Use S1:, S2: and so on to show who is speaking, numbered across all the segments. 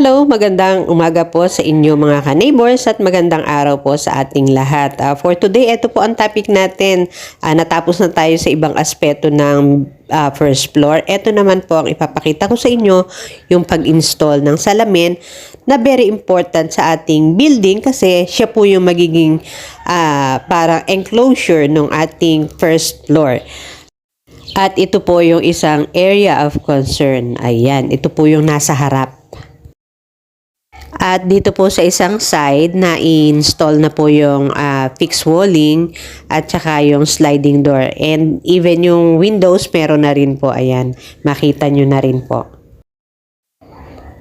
S1: Hello, magandang umaga po sa inyo mga ka-neighbors at magandang araw po sa ating lahat. For today, ito po ang topic natin. Natapos na tayo sa ibang aspeto ng first floor. Ito naman po ang ipapakita ko sa inyo, yung pag-install ng salamin na very important sa ating building kasi siya po yung magiging parang enclosure ng ating first floor. At ito po yung isang area of concern. Ayan, ito po yung nasa harap. At dito po sa isang side na i-install na po yung fixed walling at saka yung sliding door. And even yung windows meron na rin po. Ayan, makita nyo na rin po.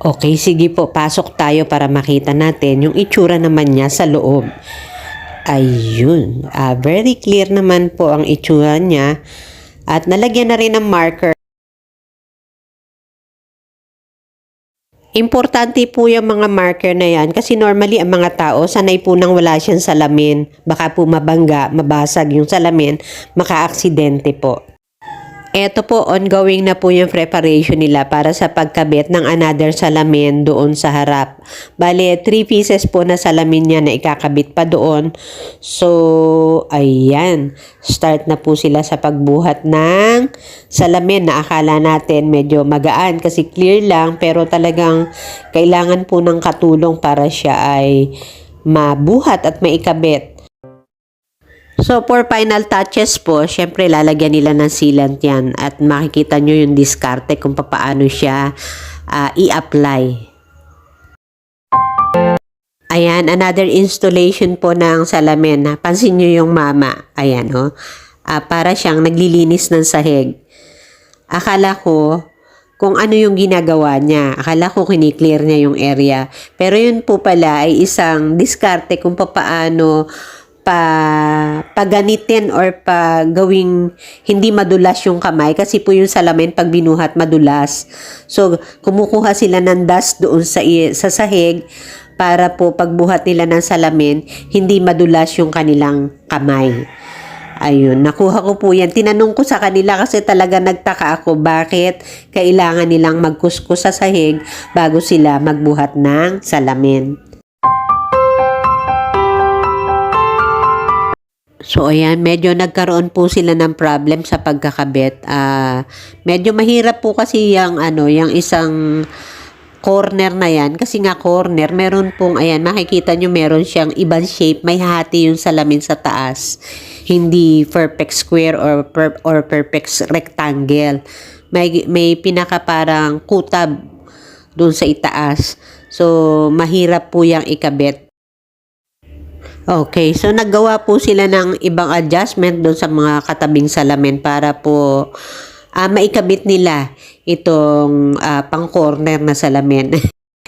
S1: Okay, sige po, pasok tayo para makita natin yung itsura naman niya sa loob. Ayun, very clear naman po ang itsura niya. At nalagyan na rin ng marker. Importante po yung mga marker na yan kasi normally ang mga tao sanay po nang wala siyang salamin. Baka po mabangga, mabasag yung salamin, maka-aksidente po. Eto po, ongoing na po yung preparation nila para sa pagkabit ng another salamin doon sa harap. Bale, 3 pieces po na salamin niya na ikakabit pa doon. So, ayan. Start na po sila sa pagbuhat ng salamin na akala natin medyo magaan kasi clear lang pero talagang kailangan po ng katulong para siya ay mabuhat at maikabit. So, for final touches po, syempre lalagyan nila ng sealant yan at makikita nyo yung diskarte kung paano siya i-apply. Ayan, another installation po ng salamin. Pansin nyo yung mama. Ayan, oh. Para siyang naglilinis ng sahig. Akala ko kung ano yung ginagawa niya. Akala ko kiniklear niya yung area. Pero yun po pala ay isang diskarte kung paano paganitin or gawing hindi madulas yung kamay kasi po yung salamin pag binuhat madulas. So, kumukuha sila ng dust doon sa sahig para po pagbuhat nila ng salamin, hindi madulas yung kanilang kamay. Ayun, nakuha ko po yan. Tinanong ko sa kanila kasi talaga nagtaka ako bakit kailangan nilang magkuskus sa sahig bago sila magbuhat ng salamin. So, ayan, medyo nagkaroon po sila ng problem sa pagkakabit. Medyo mahirap po kasi yung isang corner na yan. Kasi nga corner, meron pong, ayan, makikita nyo meron siyang ibang shape. May hati yung salamin sa taas. Hindi perfect square or perfect rectangle. May pinaka parang kutab doon sa itaas. So, mahirap po yung ikabit. Okay, so naggawa po sila ng ibang adjustment doon sa mga katabing salamin para po maikabit nila itong pang-corner na salamin.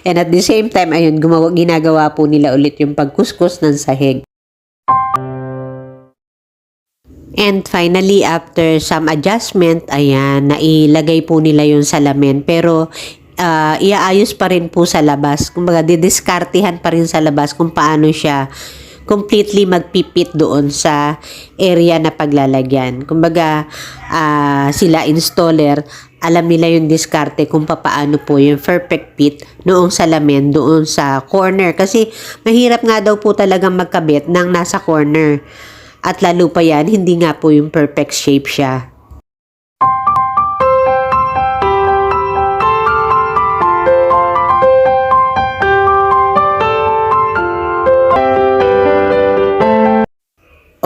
S1: And at the same time, ayun, ginagawa po nila ulit yung pagkuskus ng sahig. And finally, after some adjustment, ayan, nailagay po nila yung salamin. Pero iaayos pa rin po sa labas. Kumbaga, didiskartihan pa rin sa labas kung paano siya completely magpipit doon sa area na paglalagyan. Kumbaga, sila installer, alam nila yung diskarte kung paano po yung perfect fit noong salamin doon sa corner. Kasi mahirap nga daw po talagang magkabit ng nasa corner. At lalo pa yan, hindi nga po yung perfect shape siya.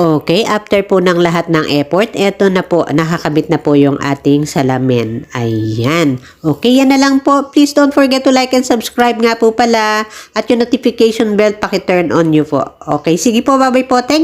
S1: Okay, after po ng lahat ng effort, eto na po, nakakabit na po yung ating salamin. Ayan. Okay, yan na lang po. Please don't forget to like and subscribe nga po pala. At yung notification bell, paki-turn on nyo po. Okay, sige po, bye-bye po. Thank you.